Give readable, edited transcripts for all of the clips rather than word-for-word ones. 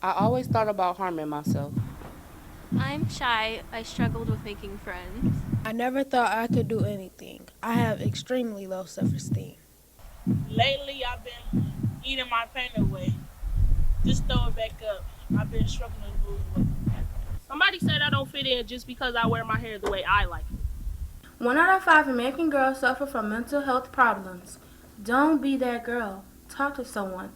I always thought about harming myself. I'm shy. I struggled with making friends. I never thought I could do anything. I have extremely low self esteem. Lately, I've been eating my pain away. Just throw it back up. I've been struggling to lose weight. Somebody said I don't fit in just because I wear my hair the way I like it. 1 out of 5 American girls suffer from mental health problems. Don't be that girl. Talk to someone.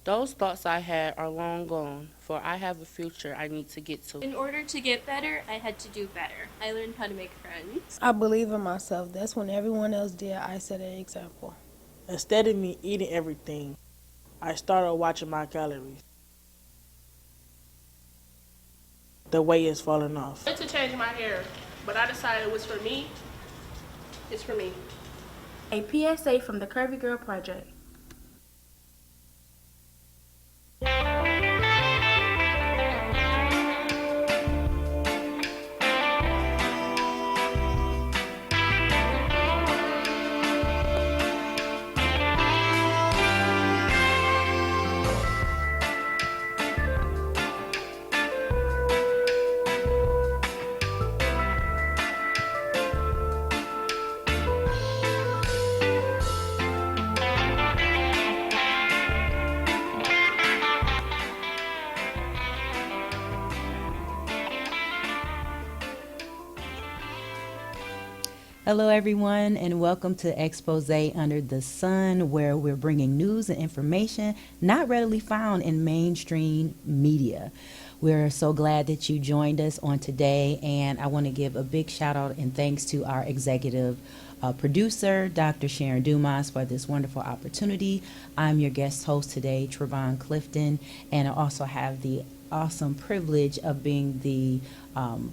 Those thoughts I had are long gone, for I have a future I need to get to. In order to get better, I had to do better. I learned how to make friends. I believe in myself. That's when everyone else did, I set an example. Instead of me eating everything, I started watching my calories. The weight is falling off. I wanted to change my hair, but I decided it was for me. It's for me. A PSA from the Curvy Girl Project. Hello, everyone, and welcome to Expose Under the Sun, where we're bringing news and information not readily found in mainstream media. We're so glad that you joined us on today, and I want to give a big shout out and thanks to our executive producer, Dr. Sharon Dumas, for this wonderful opportunity. I'm your guest host today, Trevon Clifton, and I also have the awesome privilege of being the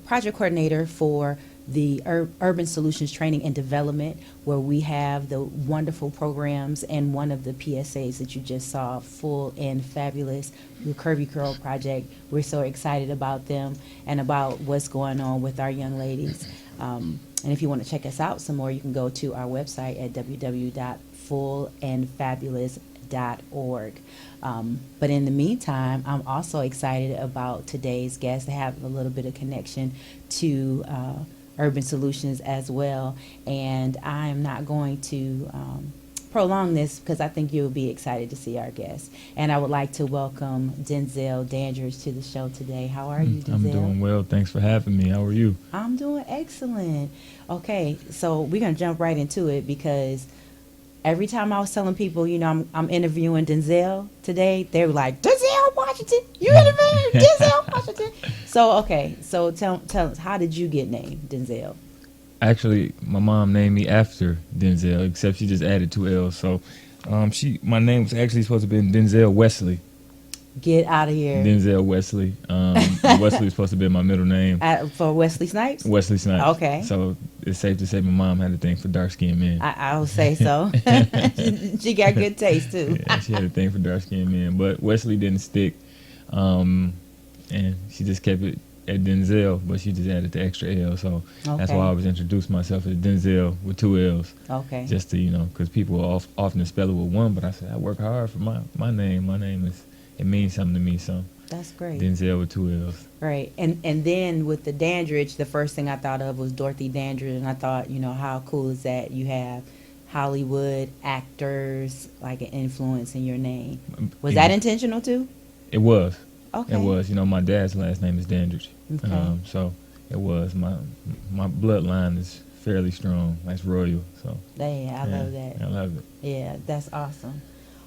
project coordinator for the Urban Solutions Training and Development, where we have the wonderful programs and one of the PSAs that you just saw, Full and Fabulous, the Curvy Curl Project. We're so excited about them and about what's going on with our young ladies. And if you want to check us out some more, you can go to our website at www.fullandfabulous.org. But in the meantime, I'm also excited about today's guest to have a little bit of connection to Urban Solutions as well. And I'm not going to prolong this because I think you'll be excited to see our guest. And I would like to welcome Denzel Dandridge to the show today. How are you, Denzel? I'm doing well. Thanks for having me. How are you? I'm doing excellent. Okay, so we're going to jump right into it because every time I was telling people, you know, I'm interviewing Denzel today, they were like, Denzel Washington, you interviewing Denzel Washington? So, okay, so tell us, how did you get named Denzel? Actually, my mom named me after Denzel, except she just added 2 L's. So, my name was actually supposed to be Denzel Wesley. Get out of here. Denzel Wesley. Wesley was supposed to be my middle name. For Wesley Snipes? Wesley Snipes. Okay. So it's safe to say my mom had a thing for dark-skinned men. I would say so. She got good taste, too. Yeah, she had a thing for dark-skinned men. But Wesley didn't stick, and she just kept it at Denzel, but she just added the extra L. So that's why I always introduce myself as Denzel with 2 L's. Okay. Just to, because people often spell it with 1, but I said, I work hard for my name. My name is... It means something to me, so that's great. Denzel with 2 L's. Right, and then with the Dandridge, the first thing I thought of was Dorothy Dandridge, and I thought, how cool is that you have Hollywood actors like an influence in your name. Was that intentional too? It was. Okay. It was. My dad's last name is Dandridge. Okay. So it was. My bloodline is fairly strong. That's royal. So. Yeah, I love that. I love it. Yeah, that's awesome.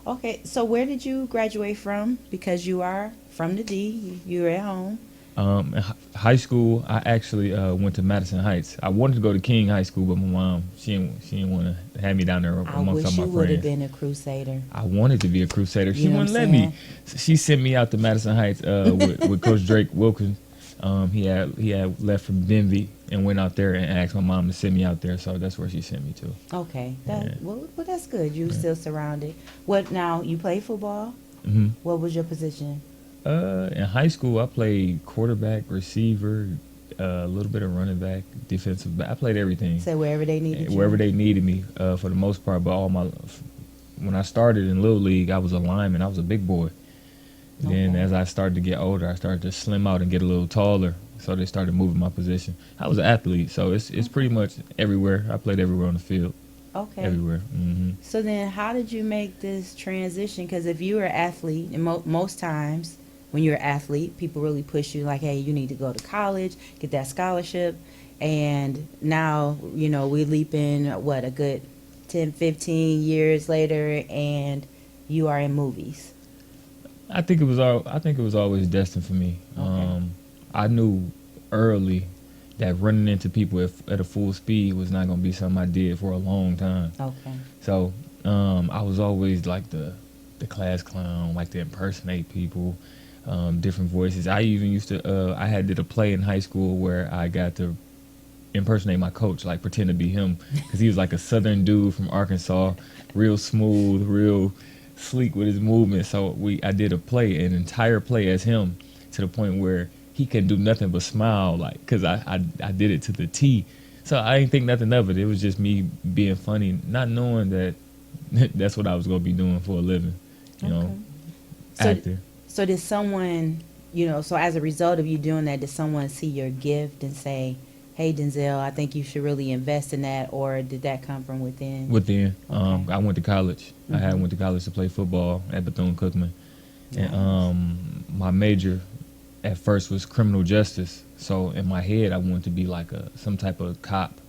Okay, so where did you graduate from? Because you are from the D, you were at home. In high school, I actually went to Madison Heights. I wanted to go to King High School, but my mom, she didn't want to have me down there amongst all my friends. I wish you would have been a Crusader. I wanted to be a Crusader. She wouldn't let me. So she sent me out to Madison Heights with Coach Drake Wilkins. He had left from Denby and went out there and asked my mom to send me out there, so that's where she sent me to. Okay, well, that's good. You still surrounded. What now? You play football? Mm-hmm. What was your position? In high school, I played quarterback, receiver, a little bit of running back, defensive back. I played everything. So wherever they needed you. Wherever they needed me, for the most part. But when I started in Little League, I was a lineman. I was a big boy. Okay. Then as I started to get older, I started to slim out and get a little taller. So they started moving my position. I was an athlete, so it's pretty much everywhere. I played everywhere on the field, Okay. everywhere. So then, how did you make this transition? Because if you were an athlete, and most times when you're an athlete, people really push you like, hey, you need to go to college, get that scholarship. And now, you know, we leap in, what, a good 10, 15 years later, and you are in movies. I think it was always destined for me. Okay. I knew early that running into people at a full speed was not going to be something I did for a long time. Okay. So I was always like the class clown, like to impersonate people, different voices. I even used to, I did a play in high school where I got to impersonate my coach, like pretend to be him, because he was like a southern dude from Arkansas, real smooth, real sleek with his movement. So I did an entire play as him, to the point where he couldn't do nothing but smile, like, because I did it to the T. So I didn't think nothing of it. It was just me being funny, not knowing that that's what I was going to be doing for a living, you know, actor. So did someone, you know, so as a result of you doing that, did someone see your gift and say, hey, Denzel, I think you should really invest in that, or did that come from within? Within. Okay. I went to college. I Mhm. went to college to play football at Bethune-Cookman. Nice. And my major at first was criminal justice. So in my head, I wanted to be like some type of cop,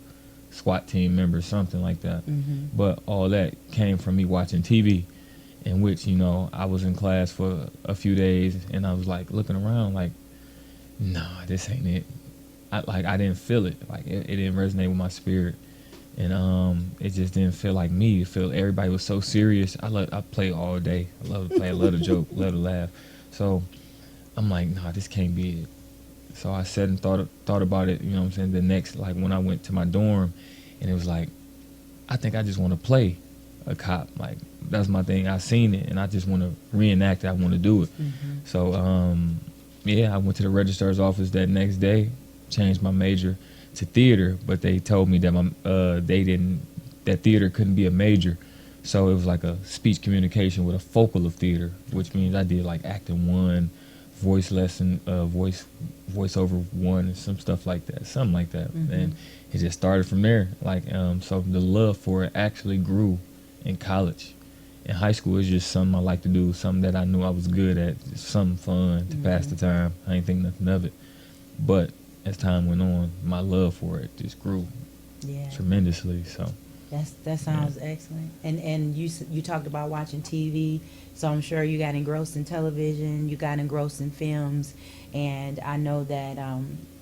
SWAT team member, something like that. Mhm. But all that came from me watching TV, in which, you know, I was in class for a few days, and I was like looking around like, nah, this ain't it. I didn't feel it. Like it didn't resonate with my spirit. And it just didn't feel like me. Everybody was so serious. I play all day. I love to play. I love to joke. Love to laugh. So I'm like, nah, this can't be it. So I sat and thought about it. You know what I'm saying? The next, like when I went to my dorm, and it was like, I think I just want to play a cop. Like that's my thing. I seen it, and I just want to reenact it. I want to do it. Mhm. So yeah, I went to the registrar's office that next day, changed my major to theater, but they told me that that theater couldn't be a major. So it was like a speech communication with a focal of theater, which means I did like acting 1, voice lesson, voiceover 1, and some stuff like that, something like that. Mhm. And it just started from there. Like so the love for it actually grew in college. In high school, it's just something I like to do, something that I knew I was good at, just something fun to pass the time. I ain't think nothing of it. But as time went on, my love for it just grew Yeah. tremendously. So That sounds excellent. And you talked about watching TV, so I'm sure you got engrossed in television, you got engrossed in films, and I know that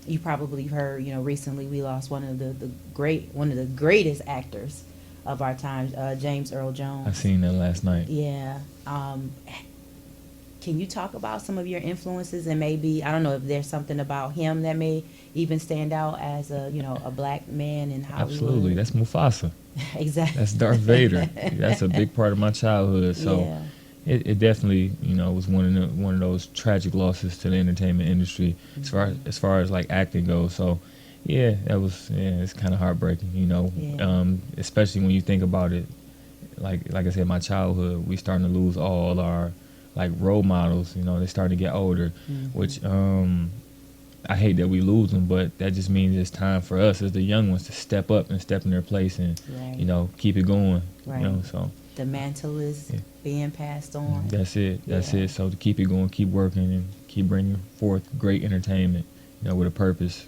you probably heard, you know, recently we lost one of the greatest actors of our time, James Earl Jones. I seen that last night. Yeah. Can you talk about some of your influences, and maybe, I don't know if there's something about him that may even stand out as a black man in Hollywood? Absolutely, that's Mufasa. Exactly. That's Darth Vader. That's a big part of my childhood. So Yeah. it definitely, was one of those tragic losses to the entertainment industry as far as like acting goes. So yeah, it's kind of heartbreaking, Yeah. especially when you think about it. Like I said, my childhood, we starting to lose all our like role models. They're starting to get older, which I hate that we lose them, but that just means it's time for us as the young ones to step up and step in their place and Right. keep it going. Right. So The mantle is Yeah. being passed on. that's it. That's Yeah. it. So to keep it going, keep working, and keep bringing forth great entertainment, with a purpose.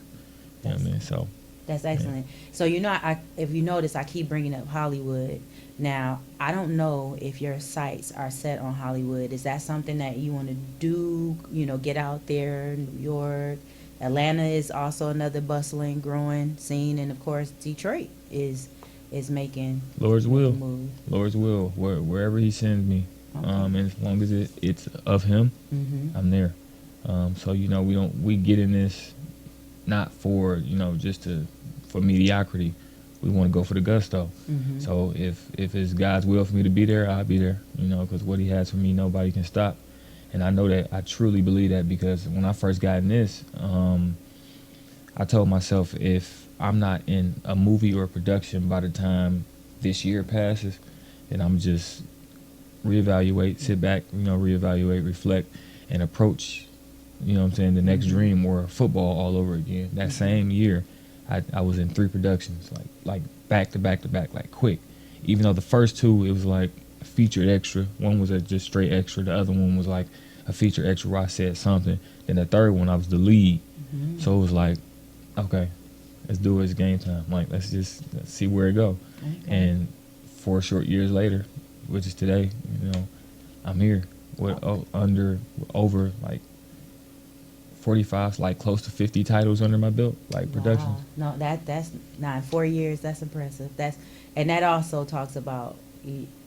You know what I mean? So That's excellent. So if you notice, I keep bringing up Hollywood. Now, I don't know if your sights are set on Hollywood. Is that something that you want to do? Get out there, New York. Atlanta is also another bustling, growing scene, and of course, Detroit is making Lord's will. moves. Lord's will. Wherever He sends me, Okay. and as long as it's of Him, Mm-hmm. I'm there. So we get in this not for just for mediocrity. We want to go for the gusto. Mm-hmm. So if it's God's will for me to be there, I'll be there. Because what He has for me, nobody can stop. And I know that. I truly believe that, because when I first got in this, I told myself, if I'm not in a movie or a production by the time this year passes, then I'm just reevaluate, sit back, reevaluate, reflect, and approach, you know what I'm saying, the next dream or football all over again. That same year, I was in 3 productions, like back to back to back, like quick. Even though the first 2, it was like a featured extra. One was a just straight extra. The other one was like a featured extra where I said something. Then the third one, I was the lead. So it was like, okay, let's do it. It's game time. Like, let's see where it go. Okay. And 4 short years later, which is today, you know, I'm here with over like 45, like close to 50 titles under my belt, like productions. Wow. No, that's not in 4 years. That's impressive. And that also talks about,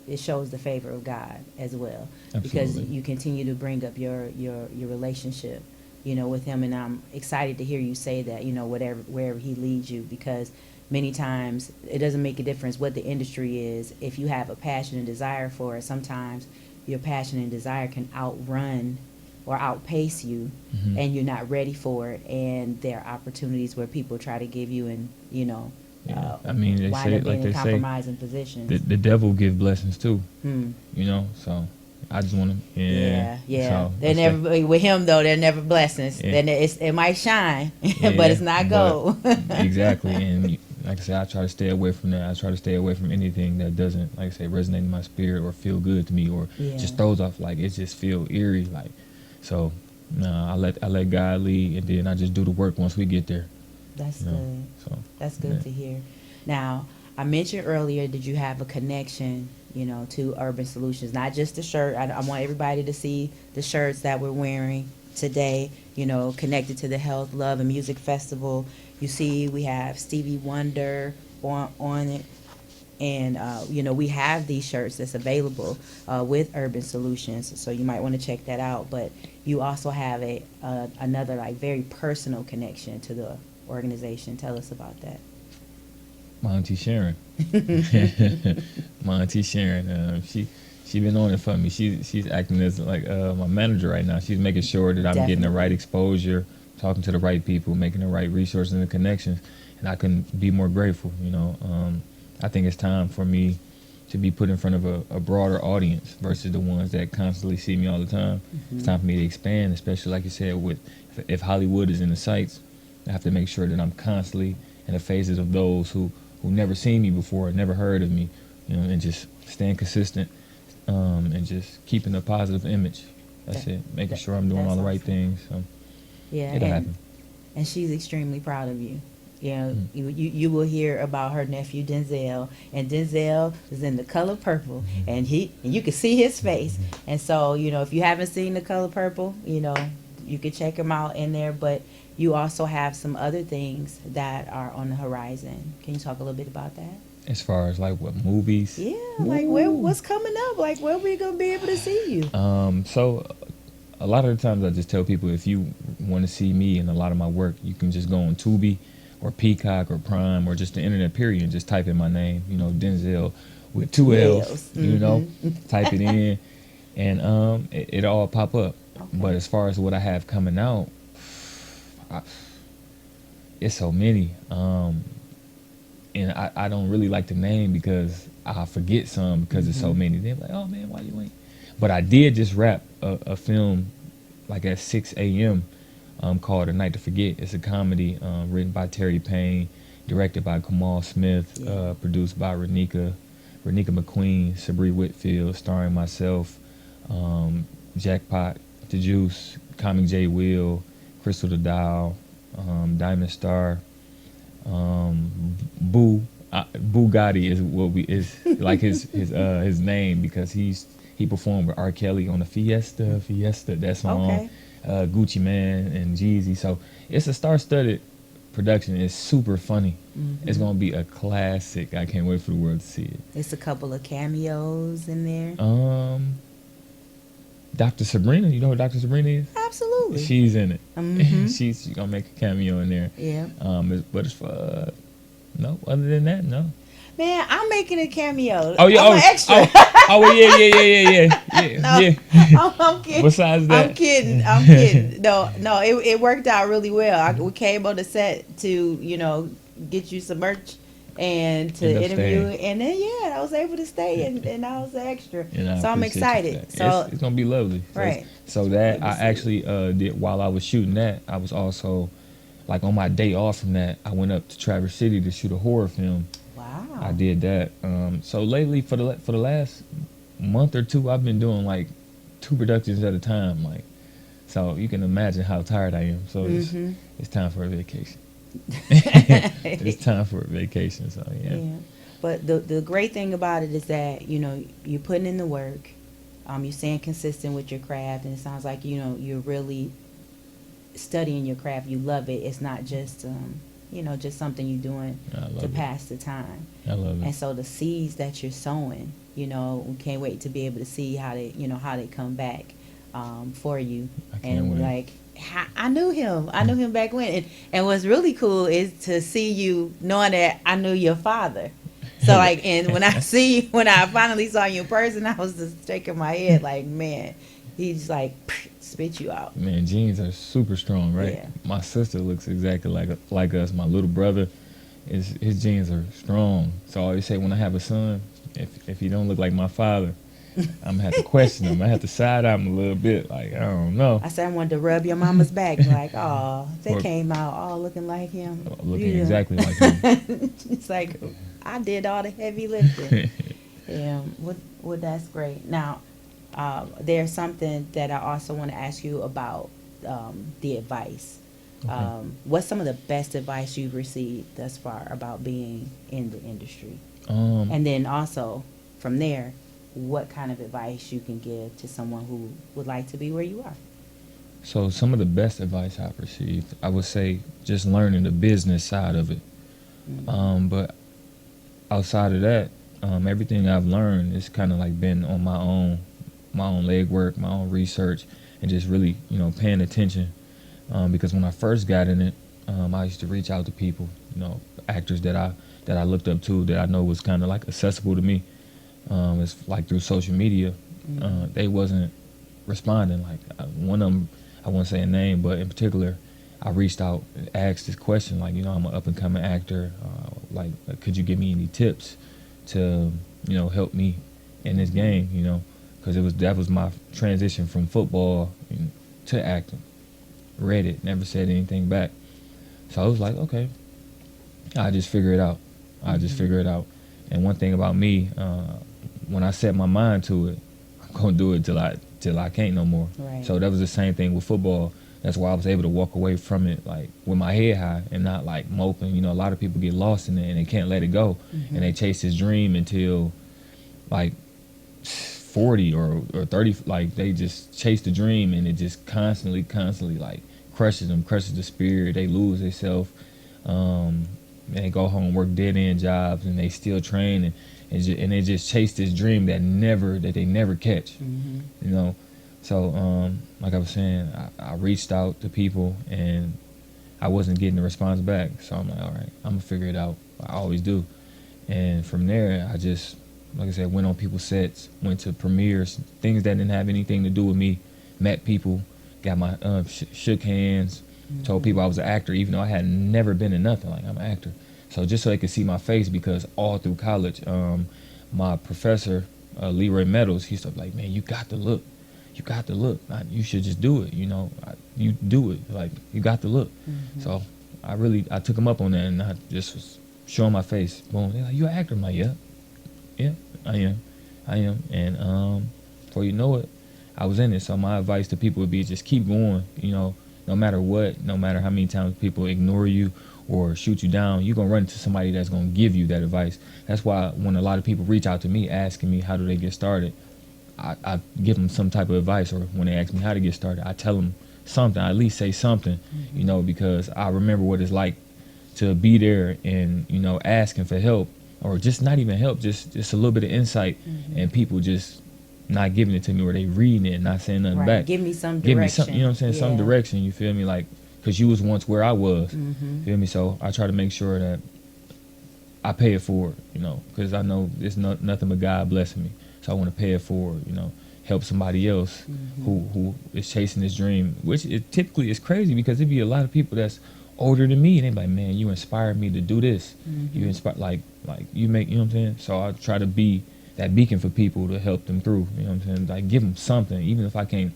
it shows the favor of God as well. Because Absolutely. you continue to bring up your relationship, you know, with him. And I'm excited to hear you say that, you know, wherever he leads you, because many times it doesn't make a difference what the industry is. If you have a passion and desire for it, sometimes your passion and desire can outrun or outpace you, and you're not ready for it. And there are opportunities where people try to give you, and, you know, Yeah. I mean, they wind say, up like being they in say, compromising positions. the devil give blessings too, Hmm. you know, so I just want to, Yeah. So They're that's never with him though. They're never blessings. Yeah. Then it might shine, Yeah, but it's not gold. exactly. And like I said, I try to stay away from that. I try to stay away from anything that doesn't, like I say, resonate in my spirit or feel good to me, or Yeah. just throws off, like it just feel eerie, like. So no, I let God lead, and then I just do the work once we get there. That's You know, good. so That's good yeah. to hear. Now, I mentioned earlier that you have a connection, you know, to Urban Solutions, not just the shirt. I want everybody to see the shirts that we're wearing today, you know, connected to the Health, Love, and Music Festival. You see, we have Stevie Wonder on it. And, you know, we have these shirts that's available with Urban Solutions, so you might want to check that out. But you also have another, like, very personal connection to the organization. Tell us about that. My auntie Sharon, my auntie Sharon, she been on it for me. She's acting as like my manager right now. She's making sure that I'm getting the right exposure, talking to the right people, making the right resources and the connections, and I couldn't be more grateful. You know, I think it's time for me to be put in front of a broader audience versus the ones that constantly see me all the time. It's time for me to expand, especially like you said, with if Hollywood is in the sights, I have to make sure that I'm constantly in the faces of those who never seen me before, never heard of me, you know, and just staying consistent, and just keeping a positive image. That's it. Making sure I'm doing all the right things. So Yeah, it'll happen. and she's extremely proud of you. You know, you will hear about her nephew Denzel, and Denzel is in The Color Purple, and you can see his face. And so, you know, if you haven't seen The Color Purple, you know, you can check him out in there. But you also have some other things that are on the horizon. Can you talk a little bit about that? As far as like what movies? Yeah, like what's coming up? Like where we gonna be able to see you? So a lot of the times I just tell people, if you want to see me and a lot of my work, you can just go on Tubi or Peacock or Prime or just the internet period and just type in my name, you know, Denzel with 2 L's, you know, type it in, and it all pop up. Okay. But as far as what I have coming out, it's so many, and I don't really like to name because I forget some because it's so many. They're like, oh man, why you ain't? But I did just wrap a film like at 6 a.m. Called A Night to Forget. It's a comedy written by Terry Payne, directed by Kamal Smith, produced by Renika McQueen, Sabri Whitfield, starring myself, Jackpot, The Juice, Comic J. Will, Crystal the Dial, Diamond Star, Boo Gotti is what is like his name because he performed with R. Kelly on the Fiesta, that song. Okay. Gucci Man and Jeezy. So it's a star-studded production. It's super funny. It's gonna be a classic. I can't wait for the world to see it. It's a couple of cameos in there. Dr. Sabrina, you know who Dr. Sabrina is? Absolutely. She's in it. Mhm. She's gonna make a cameo in there. Yeah. But it's no. Other than that, no. Man, I'm making a cameo. Oh yeah. I'm an extra. Yeah. I'm kidding. Besides that, I'm kidding. No, it worked out really well. We came on the set to, you know, get you some merch and to End up interview. staying. And then, yeah, I was able to stay, and I was the extra. And I So I'm appreciate you for excited. that. So, It's gonna be lovely. Right. So that Good to I see. actually did while I was shooting that. I was also like on my day off from that. I went up to Traverse City to shoot a horror film. wow. I did that. So lately, for the last month or two, I've been doing like 2 productions at a time. Like, so you can imagine how tired I am. So it's time for a vacation. It's time for a vacation. So yeah. Yeah. But the great thing about it is that, you know, you're putting in the work. You're staying consistent with your craft, and it sounds like, you know, you're really studying your craft. You love it. It's not just, you know, just something you're doing I love to it. pass the time. I love And it. so the seeds that you're sowing, you know, we can't wait to be able to see how they, you know, how they come back for you. I can't And wait. like, I knew him. I knew him back when. And what's really cool is to see you knowing that I knew your father. So like, and when I finally saw you in person, I was just shaking my head like, man, he's like, spit you out. Man, genes are super strong, right? Yeah. My sister looks exactly like us. My little brother, his genes are strong. So I always say when I have a son, if he don't look like my father, I'm gonna have to question him. I have to side eye him a little bit. Like, I don't know. I said I wanted to rub your mama's back, like, oh, they Or- came out all looking like him. Looking Yeah. exactly like him. It's like I did all the heavy lifting. Yeah, well, that's great. Now, there's something that I also want to ask you about the advice. Okay. What's some of the best advice you've received thus far about being in the industry? And And then also, from there, what kind of advice you can give to someone who would like to be where you are? so some of the best advice I've received, I would say just learning the business side of it. But outside of that, everything I've learned is kind of like been on my own legwork, my own research, and just really, you know, paying attention. Because when I first got in it, I used to reach out to people, you know, actors that I looked up to, that I know was kind of like accessible to me. It's like through social media. They wasn't responding. Like one of them, I won't say a name, but in particular, I reached out and asked this question, like, you know, I'm an up and coming actor. Like, could you give me any tips to, you know, help me in this game? You know, because that was my transition from football to acting. Read it, never said anything back. So I was like, okay, I'll just figure it out. And one thing about me, when I set my mind to it, I'm gonna do it till I can't no more. Right. So that was the same thing with football. That's why I was able to walk away from it like with my head high and not like moping. You know, a lot of people get lost in it and they can't let it go, and they chase this dream until like 40 or 30. Like they just chase the dream and it just constantly like crushes the spirit. They lose themselves. And they go home, work dead end jobs, and they still train and they just chase this dream that they never catch. You know. So, like I was saying, I reached out to people and I wasn't getting the response back. So I'm like, all right, I'm gonna figure it out. I always do. And from there, I just, like I said, went on people's sets, went to premieres, things that didn't have anything to do with me, met people, got my, shook hands, told people I was an actor, even though I had never been in nothing. Like, I'm an actor. So just so they could see my face, because all through college, my professor, Leroy Meadows, he used to be like, man, you got to look. You got to look. You should just do it. You know, you do it. Like, you got to look. So I took him up on that, and I just was showing my face. Boom. They're like, you an actor? I'm like, yeah, I am. And before you know it, I was in it. So my advice to people would be just keep going. You know, no matter what, no matter how many times people ignore you or shoot you down, you're gonna run into somebody that's gonna give you that advice. That's why when a lot of people reach out to me asking me how do they get started, I give them some type of advice, or when they ask me how to get started, I tell them something. I at least say something, you know, because I remember what it's like to be there and, you know, asking for help, or just not even help, just a little bit of insight, and people just not giving it to me, or they reading it and not saying nothing Right. back. Give me some direction. Give me something, you know what I'm saying? Some Yeah. direction, you feel me? Like, because you was once where I was, feel me? So I try to make sure that I pay it forward, you know, because I know it's nothing but God blessing me. So I want to pay it forward, you know, help somebody else who is chasing this dream, which it typically is crazy, because it'd be a lot of people that's older than me, and they be like, man, you inspired me to do this. Mm-hmm. You inspire, like you make, you know what I'm saying? So I try to be that beacon for people to help them through, you know what I'm saying? Like, give them something, even if I can't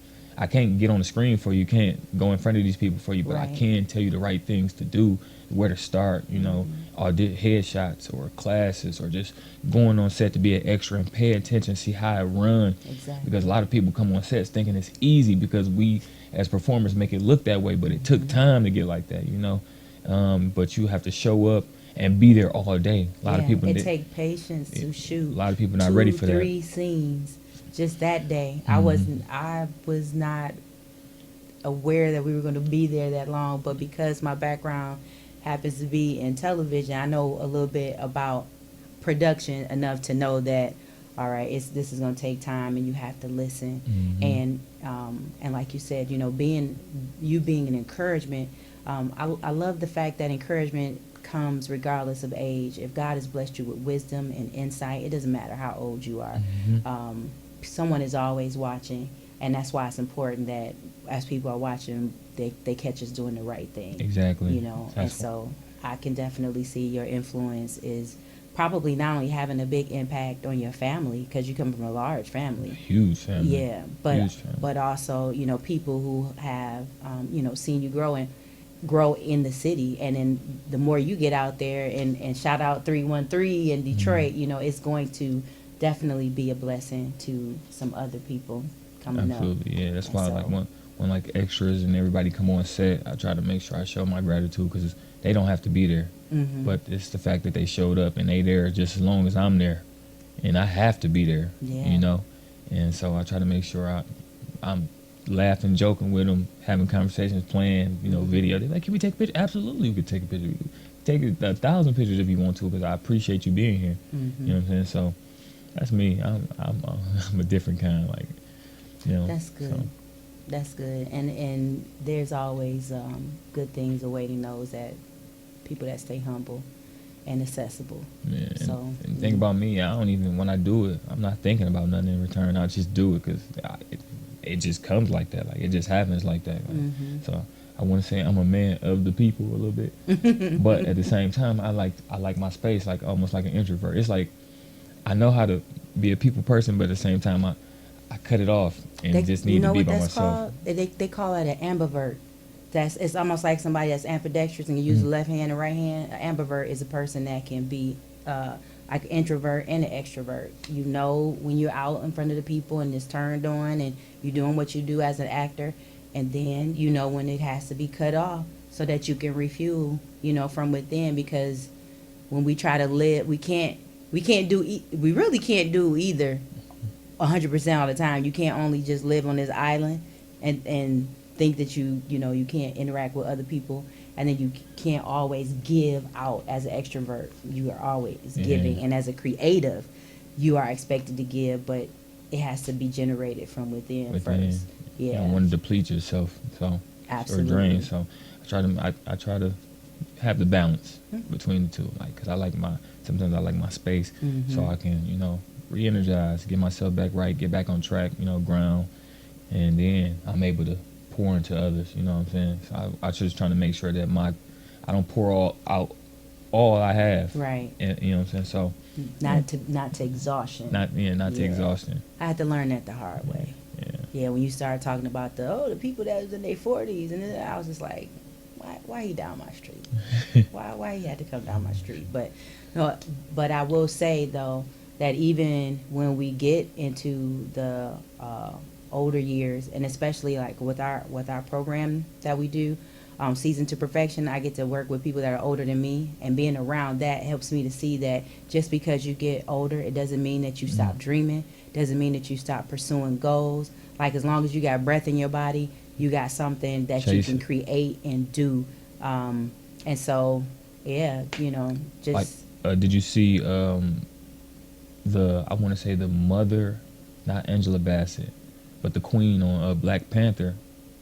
get on the screen for you, can't go in front of these people for you, but I Right. can tell you the right things to do, where to start, you know, or did headshots or classes, or just going on set to be an extra and pay attention, see how it run. Exactly. Because a lot of people come on sets thinking it's easy because we as performers make it look that way, but it took time to get like that, you know. But you have to show up and be there all day. A lot of people it take patience to shoot. A lot of people not ready for that. 2-3 scenes just that day. Mhm. I was not aware that we were going to be there that long, but because my background happens to be in television, I know a little bit about production enough to know that, all right, this is going to take time, and you have to listen. Mhm. And like you said, you know, being an encouragement. I love the fact that encouragement comes regardless of age. If God has blessed you with wisdom and insight, it doesn't matter how old you are. Mhm. Someone is always watching, and that's why it's important that as people are watching, they catch us doing the right thing. Exactly. You know, and That's so I can definitely see your influence is probably not only having a big impact on your family, because you come from a large family. huge family. Yeah, but Huge family. but also, you know, people who have you know, seen you grow in the city, and then the more you get out there, and shout out 313 in Detroit, Mm-hmm. you know, it's going to definitely be a blessing to some other people coming up. Absolutely, yeah. That's And why, so- like, when like extras and everybody come on set, I try to make sure I show my gratitude, because they don't have to be there, Mhm. but it's the fact that they showed up and they there just as long as I'm there, and I have to be there. Yeah. You know, and so I try to make sure I'm laughing, joking with them, having conversations, playing, you know, video. They're like, "Can we take a picture?" Absolutely, we could take a picture. We could take 1,000 pictures if you want to, because I appreciate you being here. Mhm. You know what I'm saying? So that's me. I'm a different kind, like, you know. That's good. so. That's good. And there's always good things awaiting those that people that stay humble and accessible. Yeah, So, and think about me. I don't even, when I do it, I'm not thinking about nothing in return. I just do it because it just comes like that. Like, it just happens like that. Like, Mhm. So I want to say I'm a man of the people a little bit, but at the same time, I like my space, like almost like an introvert. It's like I know how to be a people person, but at the same time, I cut it off and just need to be by myself. Called? They call it an ambivert. It's almost like somebody that's ambidextrous and you use the left hand and right hand. An ambivert is a person that can be like an introvert and an extrovert. You know when you're out in front of the people and it's turned on and you're doing what you do as an actor, and then you know when it has to be cut off so that you can refuel, you know, from within. Because when we try to live, we really can't do either 100% all the time. You can't only just live on this island and think that you can't interact with other people, and then you can't always give out. As an extrovert, you are always giving, and as a creative, you are expected to give, but it has to be generated from within first. You Yeah, don't want to deplete yourself, so Absolutely. or drain. So I try to have the balance between the two, like, because sometimes I like my space, so I can, you know, re-energize, get myself back right, get back on track, you know, ground, and then I'm able to pour into others. You know what I'm saying? So I just trying to make sure that I don't pour all I have. right. And, you know what I'm saying? So Not to exhaustion. not to Yeah. exhaustion. I had to learn that the hard way. Yeah. Yeah, when you started talking about the people that was in their 40s, and then I was just like, why he down my street? why he had to come down my street? But no, but I will say though that even when we get into the older years, and especially like with our program that we do, Season to Perfection, I get to work with people that are older than me, and being around that helps me to see that just because you get older, it doesn't mean that you stop dreaming, doesn't mean that you stop pursuing goals. Like, as long as you got breath in your body, you got something that you Chase can it. create and do. And so, yeah, you know, just Like, did you see I want to say the mother, not Angela Bassett, but the queen on Black Panther?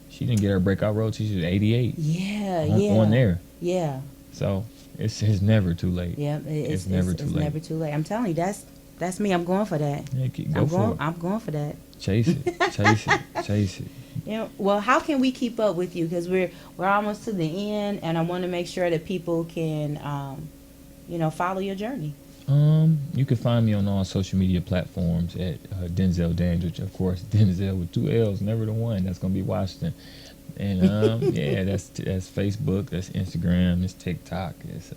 She didn't get her breakout role till she was 88. yeah, On there. yeah, So it's never too late. yeah. It's never too late. Never too late. I'm telling you, that's me. I'm going for that. Yeah, go for it. I'm going for that. Chase it. Chase it. Chase it. Well, how can we keep up with you? Because we're almost to the end, and I want to make sure that people can, follow your journey. You can find me on all social media platforms at Denzel Dandridge. Of course, Denzel with 2 L's, never the one. That's gonna be Washington. And yeah, that's Facebook, that's Instagram, it's TikTok, it's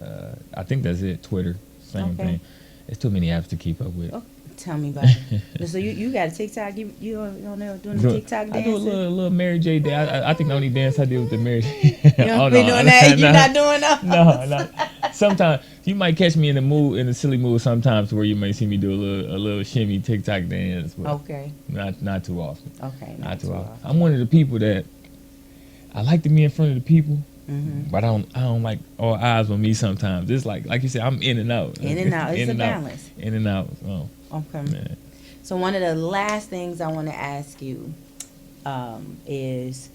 I think that's it. Twitter, same thing. It's too many apps to keep up with. Oh, tell me about it. So you got a TikTok? You on there doing the TikTok dancing? I do a little Mary J. dance. I think the only dance I did with the Mary J. You don't be doing that? You're not doing that? No. Sometimes you might catch me in the silly mood sometimes where you may see me do a little shimmy TikTok dance. But okay. Not too often. Okay. Not too often. I'm one of the people that I like to be in front of the people. Mm-hmm. But I don't like all eyes on me sometimes. It's like you said, I'm in and out. In and out. It's a balance. In and out. Oh, okay. Man. So one of the last things I want to ask you is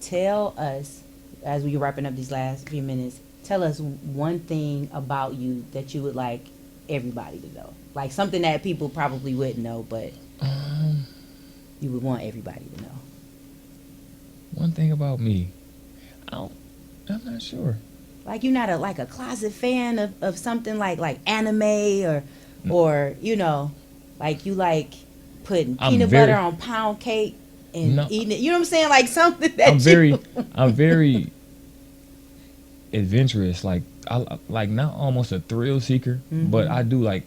tell us, as we're wrapping up these last few minutes, tell us one thing about you that you would like everybody to know. Like something that people probably wouldn't know, but you would want everybody to know. One thing about me, I'm not sure. Like you're not a closet fan of something like anime or like you like putting peanut butter on pound cake and eating it. You know what I'm saying? Like something that I'm very adventurous. Like I not almost a thrill seeker, but I do like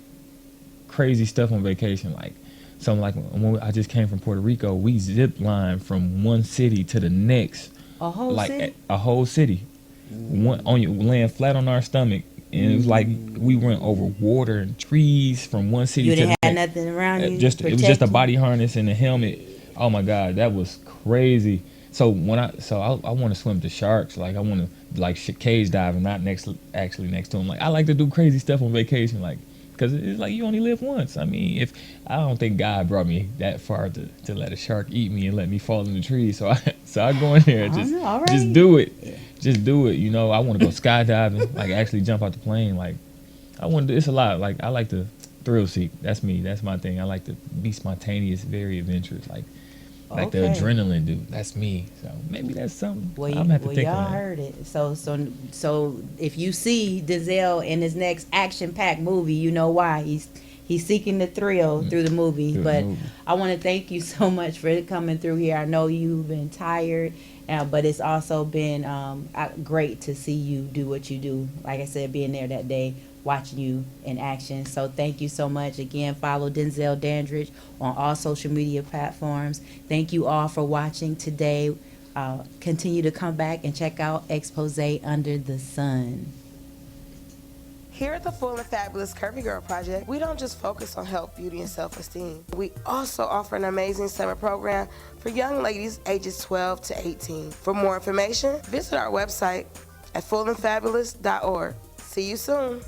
crazy stuff on vacation. Like something like when I just came from Puerto Rico, we zip lined from one city to the next. A whole city? A whole city. Laying flat on our stomach, and it was like we went over water and trees from one city to the next. You didn't have nothing around you. It was just a body harness and a helmet. Oh my God, that was crazy. So I want to swim with the sharks. Like I want to cage dive and not actually next to them. Like I like to do crazy stuff on vacation. Like because it's like you only live once. I mean, I don't think God brought me that far to let a shark eat me and let me fall in the tree. So I go in there and just do it. Yeah. Just do it. I want to go skydiving, like actually jump out the plane. Like I want to. It's a lot. Like I like to thrill seek. That's me. That's my thing. I like to be spontaneous, very adventurous. Like the adrenaline, dude. That's me. So maybe that's something. I'm gonna have to think y'all on that. heard it. So if you see Denzel in his next action-packed movie, you know why he's seeking the thrill through the movie. I want to thank you so much for coming through here. I know you've been tired, but it's also been great to see you do what you do. Like I said, being there that day, watching you in action. So thank you so much. Again, follow Denzel Dandridge on all social media platforms. Thank you all for watching today. Continue to come back and check out Expose Under the Sun. Here at the Full and Fabulous Curvy Girl Project, we don't just focus on health, beauty, and self-esteem. We also offer an amazing summer program for young ladies ages 12 to 18. For more information, visit our website at fullandfabulous.org. See you soon.